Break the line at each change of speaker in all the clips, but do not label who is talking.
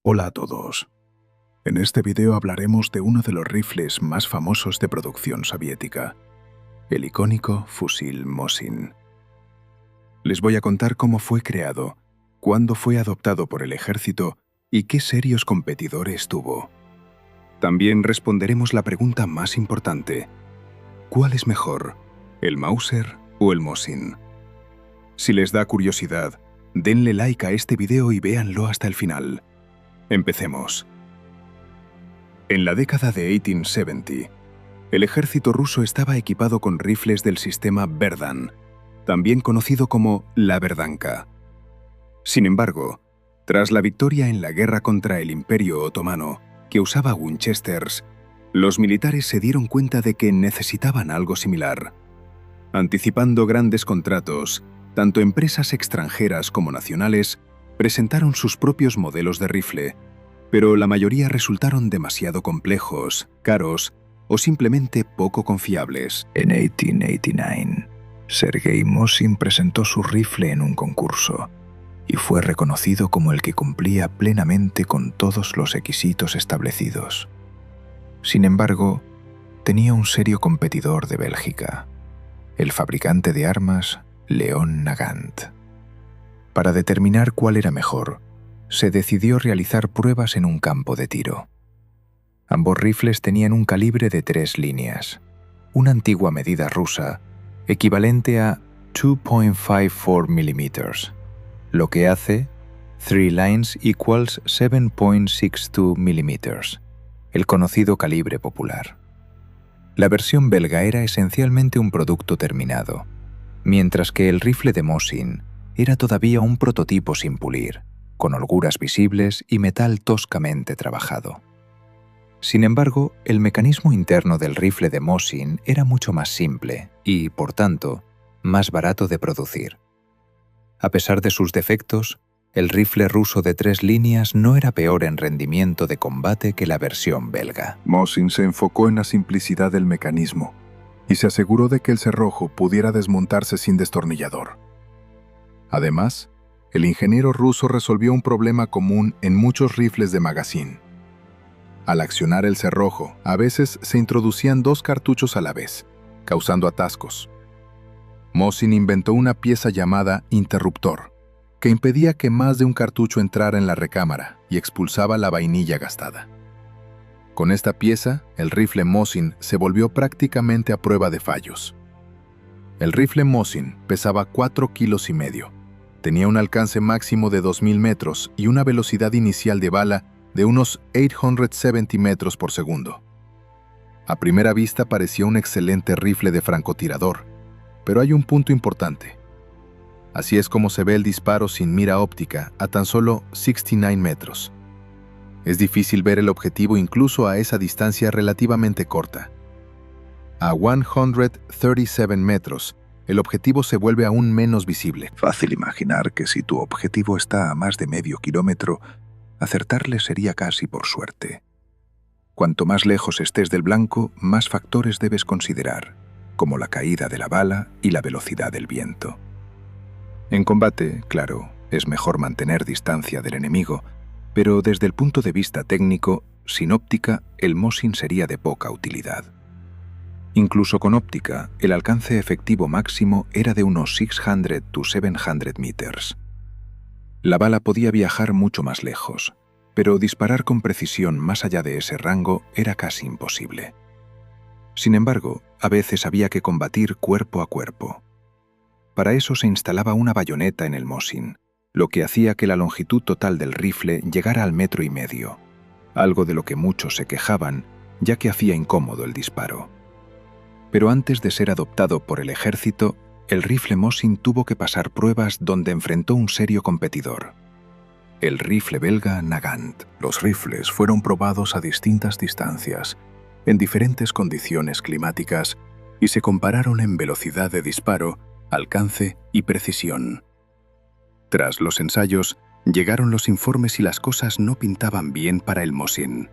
Hola a todos. En este video hablaremos de uno de los rifles más famosos de producción soviética, el icónico fusil Mosin. Les voy a contar cómo fue creado, cuándo fue adoptado por el ejército y qué serios competidores tuvo. También responderemos la pregunta más importante: ¿cuál es mejor, el Mauser o el Mosin? Si les da curiosidad, denle like a este video y véanlo hasta el final. Empecemos. En la década de 1870, el ejército ruso estaba equipado con rifles del sistema Berdan, también conocido como la Berdanka. Sin embargo, tras la victoria en la guerra contra el Imperio Otomano, que usaba Winchesters, los militares se dieron cuenta de que necesitaban algo similar. Anticipando grandes contratos, tanto empresas extranjeras como nacionales presentaron sus propios modelos de rifle, pero la mayoría resultaron demasiado complejos, caros o simplemente poco confiables.
En 1889, Sergei Mosin presentó su rifle en un concurso y fue reconocido como el que cumplía plenamente con todos los requisitos establecidos. Sin embargo, tenía un serio competidor de Bélgica, el fabricante de armas Leon Nagant. Para determinar cuál era mejor, se decidió realizar pruebas en un campo de tiro. Ambos rifles tenían un calibre de 3 líneas, una antigua medida rusa equivalente a 2.54 mm, lo que hace 3 lines equals 7.62 mm, el conocido calibre popular. La versión belga era esencialmente un producto terminado, mientras que el rifle de Mosin era todavía un prototipo sin pulir, con holguras visibles y metal toscamente trabajado. Sin embargo, el mecanismo interno del rifle de Mosin era mucho más simple y, por tanto, más barato de producir. A pesar de sus defectos, el rifle ruso de 3 líneas no era peor en rendimiento de combate que la versión belga.
Mosin se enfocó en la simplicidad del mecanismo y se aseguró de que el cerrojo pudiera desmontarse sin destornillador. Además, el ingeniero ruso resolvió un problema común en muchos rifles de magazine. Al accionar el cerrojo, a veces se introducían 2 cartuchos a la vez, causando atascos. Mosin inventó una pieza llamada interruptor, que impedía que más de un cartucho entrara en la recámara y expulsaba la vainilla gastada. Con esta pieza, el rifle Mosin se volvió prácticamente a prueba de fallos. El rifle Mosin pesaba 4,5 kilos. Tenía un alcance máximo de 2.000 metros y una velocidad inicial de bala de unos 870 metros por segundo. A primera vista parecía un excelente rifle de francotirador, pero hay un punto importante. Así es como se ve el disparo sin mira óptica a tan solo 69 metros. Es difícil ver el objetivo incluso a esa distancia relativamente corta. A 137 metros, el objetivo se vuelve aún menos visible.
Fácil imaginar que si tu objetivo está a más de medio kilómetro, acertarle sería casi por suerte. Cuanto más lejos estés del blanco, más factores debes considerar, como la caída de la bala y la velocidad del viento. En combate, claro, es mejor mantener distancia del enemigo, pero desde el punto de vista técnico, sin óptica, el Mosin sería de poca utilidad. Incluso con óptica, el alcance efectivo máximo era de unos 600 to 700 meters. La bala podía viajar mucho más lejos, pero disparar con precisión más allá de ese rango era casi imposible. Sin embargo, a veces había que combatir cuerpo a cuerpo. Para eso se instalaba una bayoneta en el Mosin, lo que hacía que la longitud total del rifle llegara al 1,5 metros, algo de lo que muchos se quejaban, ya que hacía incómodo el disparo. Pero antes de ser adoptado por el ejército, el rifle Mosin tuvo que pasar pruebas donde enfrentó un serio competidor: el rifle belga Nagant.
Los rifles fueron probados a distintas distancias, en diferentes condiciones climáticas, y se compararon en velocidad de disparo, alcance y precisión. Tras los ensayos, llegaron los informes y las cosas no pintaban bien para el Mosin.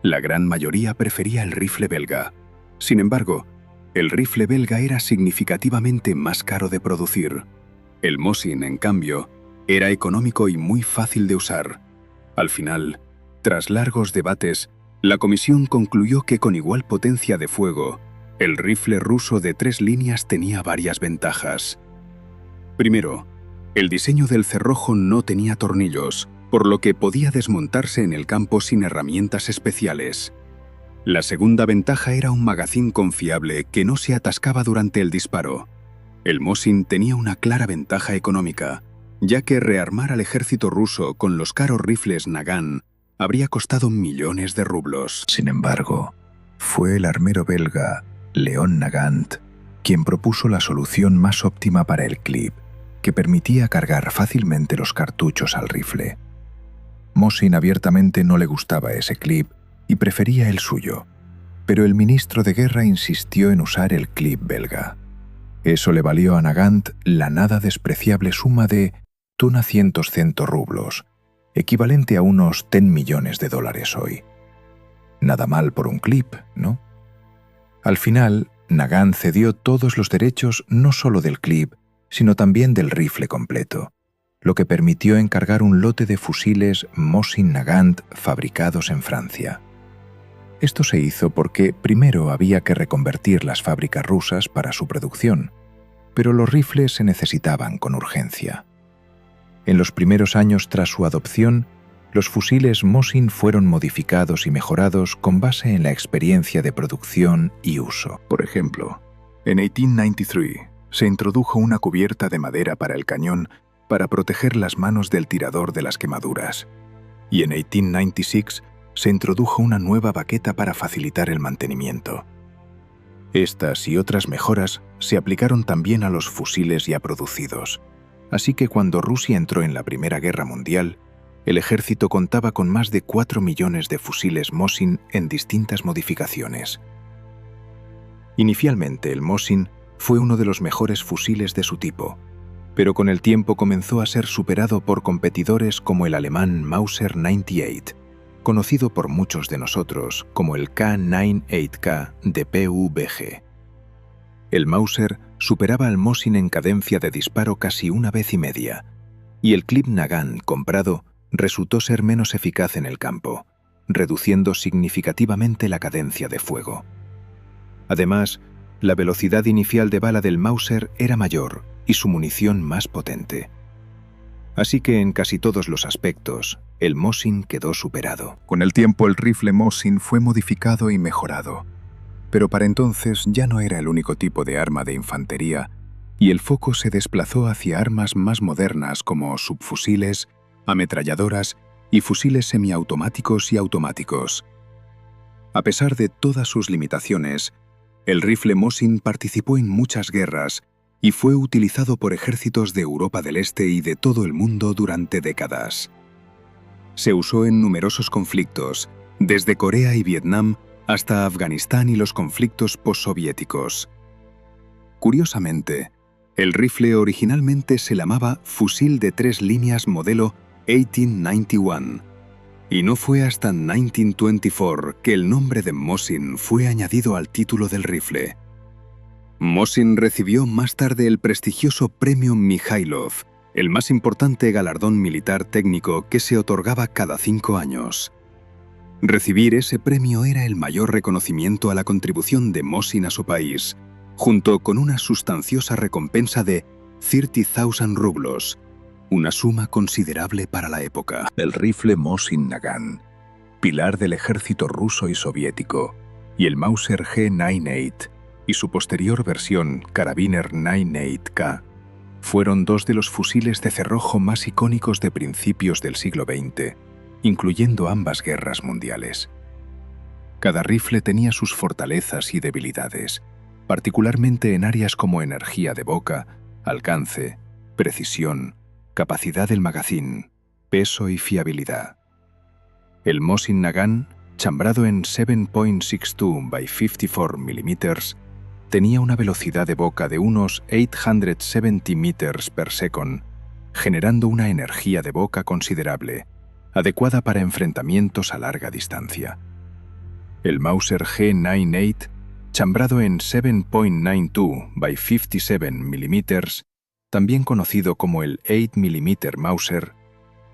La gran mayoría prefería el rifle belga. Sin embargo, el rifle belga era significativamente más caro de producir. El Mosin, en cambio, era económico y muy fácil de usar. Al final,
Tras largos debates, la comisión concluyó que con igual potencia de fuego, el rifle ruso de 3 líneas tenía varias ventajas. Primero, el diseño del cerrojo no tenía tornillos, por lo que podía desmontarse en el campo sin herramientas especiales. La segunda ventaja era un magazín confiable que no se atascaba durante el disparo. El Mosin tenía una clara ventaja económica, ya que rearmar al ejército ruso con los caros rifles Nagant habría costado millones de rublos.
Sin embargo, fue el armero belga Léon Nagant quien propuso la solución más óptima para el clip, que permitía cargar fácilmente los cartuchos al rifle. Mosin abiertamente no le gustaba ese clip y prefería el suyo, pero el ministro de guerra insistió en usar el clip belga. Eso le valió a Nagant la nada despreciable suma de 200 rublos, equivalente a unos 10 millones de dólares hoy. Nada mal por un clip, ¿no? Al final, Nagant cedió todos los derechos no solo del clip, sino también del rifle completo, lo que permitió encargar un lote de fusiles Mosin Nagant fabricados en Francia. Esto se hizo porque primero había que reconvertir las fábricas rusas para su producción, pero los rifles se necesitaban con urgencia. En los primeros años tras su adopción, los fusiles Mosin fueron modificados y mejorados con base en la experiencia de producción y uso.
Por ejemplo, en 1893 se introdujo una cubierta de madera para el cañón para proteger las manos del tirador de las quemaduras, y en 1896 se introdujo una nueva baqueta para facilitar el mantenimiento. Estas y otras mejoras se aplicaron también a los fusiles ya producidos, así que cuando Rusia entró en la Primera Guerra Mundial, el ejército contaba con más de 4 millones de fusiles Mosin en distintas modificaciones. Inicialmente el Mosin fue uno de los mejores fusiles de su tipo, pero con el tiempo comenzó a ser superado por competidores como el alemán Mauser 98, conocido por muchos de nosotros como el K98K de PVG. El Mauser superaba al Mosin en cadencia de disparo casi 1,5 veces, y el clip Nagant comprado resultó ser menos eficaz en el campo, reduciendo significativamente la cadencia de fuego. Además, la velocidad inicial de bala del Mauser era mayor y su munición más potente. Así que en casi todos los aspectos, el Mosin quedó superado. Con el tiempo el rifle Mosin fue modificado y mejorado, pero para entonces ya no era el único tipo de arma de infantería y el foco se desplazó hacia armas más modernas como subfusiles, ametralladoras y fusiles semiautomáticos y automáticos. A pesar de todas sus limitaciones, el rifle Mosin participó en muchas guerras y fue utilizado por ejércitos de Europa del Este y de todo el mundo durante décadas. Se usó en numerosos conflictos, desde Corea y Vietnam hasta Afganistán y los conflictos postsoviéticos. Curiosamente, el rifle originalmente se llamaba fusil de 3 líneas modelo 1891, y no fue hasta 1924 que el nombre de Mosin fue añadido al título del rifle. Mosin recibió más tarde el prestigioso Premio Mikhailov, el más importante galardón militar técnico que se otorgaba cada 5 años. Recibir ese premio era el mayor reconocimiento a la contribución de Mosin a su país, junto con una sustanciosa recompensa de 30,000 rublos, una suma considerable para la época.
El rifle Mosin Nagant, pilar del ejército ruso y soviético, y el Mauser G98 y su posterior versión Karabiner 98K fueron 2 de los fusiles de cerrojo más icónicos de principios del siglo XX, incluyendo ambas guerras mundiales. Cada rifle tenía sus fortalezas y debilidades, particularmente en áreas como energía de boca, alcance, precisión, capacidad del magazín, peso y fiabilidad. El Mosin Nagant, chambrado en 7.62 x 54 mm, tenía una velocidad de boca de unos 870 meters per second, generando una energía de boca considerable, adecuada para enfrentamientos a larga distancia. El Mauser G98, chambrado en 7.92 x 57 mm, también conocido como el 8 mm Mauser,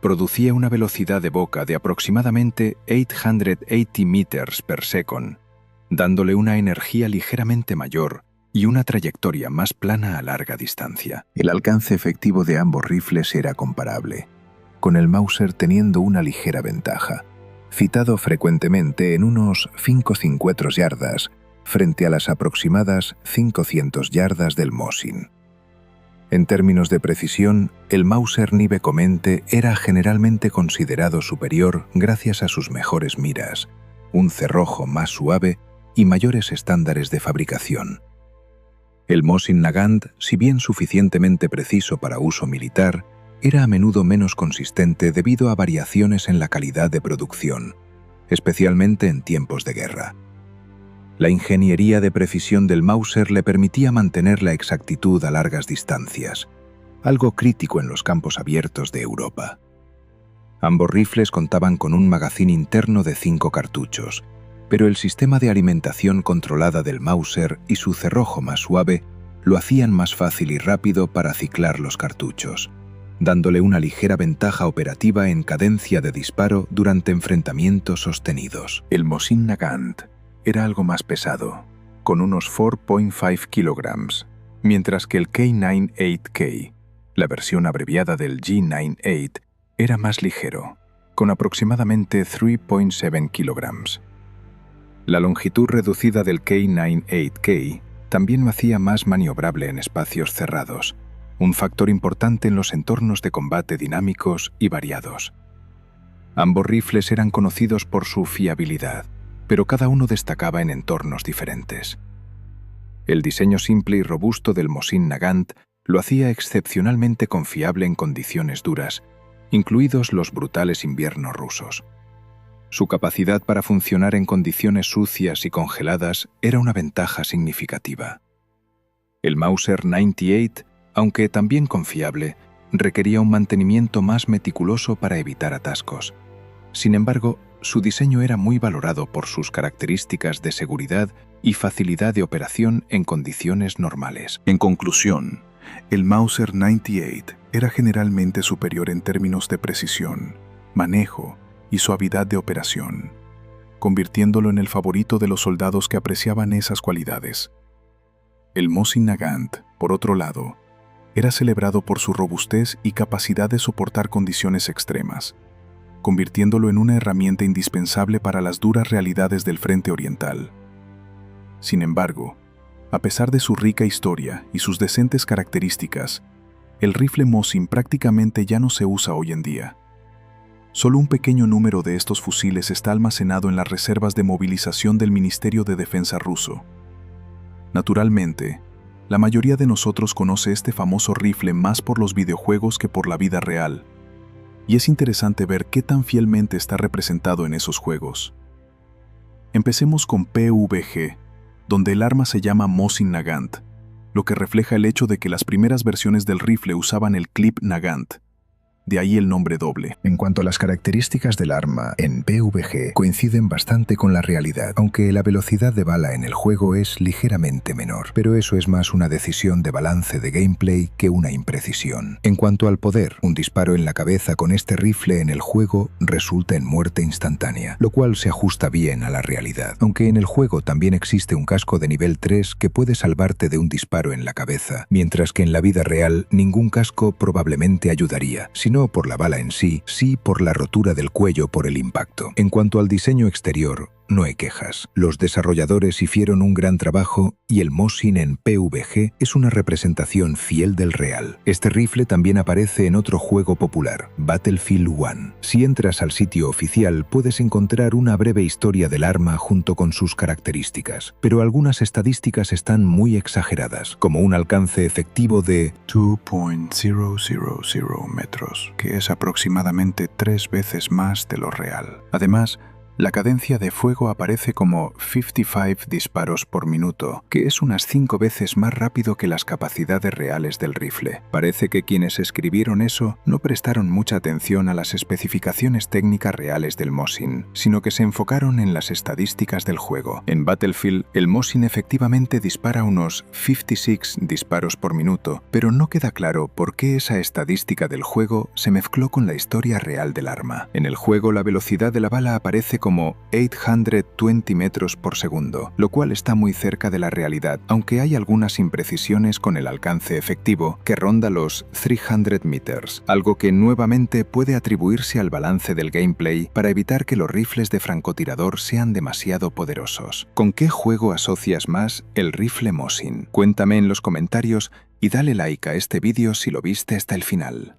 producía una velocidad de boca de aproximadamente 880 meters per second, dándole una energía ligeramente mayor y una trayectoria más plana a larga distancia.
El alcance efectivo de ambos rifles era comparable, con el Mauser teniendo una ligera ventaja, citado frecuentemente en unos 550 yardas frente a las aproximadas 500 yardas del Mosin. En términos de precisión, el Mauser Nive Comente era generalmente considerado superior gracias a sus mejores miras, un cerrojo más suave y mayores estándares de fabricación. El Mosin Nagant, si bien suficientemente preciso para uso militar, era a menudo menos consistente debido a variaciones en la calidad de producción, especialmente en tiempos de guerra. La ingeniería de precisión del Mauser le permitía mantener la exactitud a largas distancias, algo crítico en los campos abiertos de Europa. Ambos rifles contaban con un magazín interno de 5 cartuchos, pero el sistema de alimentación controlada del Mauser y su cerrojo más suave lo hacían más fácil y rápido para ciclar los cartuchos, dándole una ligera ventaja operativa en cadencia de disparo durante enfrentamientos sostenidos.
El Mosin Nagant era algo más pesado, con unos 4.5 kilograms, mientras que el K98K, la versión abreviada del G98, era más ligero, con aproximadamente 3.7 kilograms. La longitud reducida del K98K también lo hacía más maniobrable en espacios cerrados, un factor importante en los entornos de combate dinámicos y variados. Ambos rifles eran conocidos por su fiabilidad, pero cada uno destacaba en entornos diferentes. El diseño simple y robusto del Mosin Nagant lo hacía excepcionalmente confiable en condiciones duras, incluidos los brutales inviernos rusos. Su capacidad para funcionar en condiciones sucias y congeladas era una ventaja significativa. El Mauser 98, aunque también confiable, requería un mantenimiento más meticuloso para evitar atascos. Sin embargo, su diseño era muy valorado por sus características de seguridad y facilidad de operación en condiciones normales. En conclusión, el Mauser 98 era generalmente superior en términos de precisión, manejo y suavidad de operación, convirtiéndolo en el favorito de los soldados que apreciaban esas cualidades. El Mosin Nagant, por otro lado, era celebrado por su robustez y capacidad de soportar condiciones extremas, convirtiéndolo en una herramienta indispensable para las duras realidades del frente oriental. Sin embargo, a pesar de su rica historia y sus decentes características, el rifle Mosin prácticamente ya no se usa hoy en día. Solo un pequeño número de estos fusiles está almacenado en las reservas de movilización del Ministerio de Defensa ruso. Naturalmente, la mayoría de nosotros conoce este famoso rifle más por los videojuegos que por la vida real, y es interesante ver qué tan fielmente está representado en esos juegos. Empecemos con PVG, donde el arma se llama Mosin Nagant, lo que refleja el hecho de que las primeras versiones del rifle usaban el clip Nagant, de ahí el nombre doble.
En cuanto a las características del arma, en PVG coinciden bastante con la realidad, aunque la velocidad de bala en el juego es ligeramente menor, pero eso es más una decisión de balance de gameplay que una imprecisión. En cuanto al poder, un disparo en la cabeza con este rifle en el juego resulta en muerte instantánea, lo cual se ajusta bien a la realidad, aunque en el juego también existe un casco de nivel 3 que puede salvarte de un disparo en la cabeza, mientras que en la vida real ningún casco probablemente ayudaría, no por la bala en sí, sí por la rotura del cuello por el impacto. En cuanto al diseño exterior, no hay quejas. Los desarrolladores hicieron un gran trabajo y el Mosin en PVG es una representación fiel del real. Este rifle también aparece en otro juego popular, Battlefield 1. Si entras al sitio oficial, puedes encontrar una breve historia del arma junto con sus características, pero algunas estadísticas están muy exageradas, como un alcance efectivo de
2.000 metros, que es aproximadamente 3 veces más de lo real. Además,
La cadencia de fuego aparece como 55 disparos por minuto, que es unas 5 veces más rápido que las capacidades reales del rifle. Parece que quienes escribieron eso no prestaron mucha atención a las especificaciones técnicas reales del Mosin, sino que se enfocaron en las estadísticas del juego. En Battlefield, el Mosin efectivamente dispara unos 56 disparos por minuto, pero no queda claro por qué esa estadística del juego se mezcló con la historia real del arma. En el juego, la velocidad de la bala aparece como 820 metros por segundo, lo cual está muy cerca de la realidad, aunque hay algunas imprecisiones con el alcance efectivo que ronda los 300 meters, algo que nuevamente puede atribuirse al balance del gameplay para evitar que los rifles de francotirador sean demasiado poderosos. ¿Con qué juego asocias más el rifle Mosin? Cuéntame en los comentarios y dale like a este vídeo si lo viste hasta el final.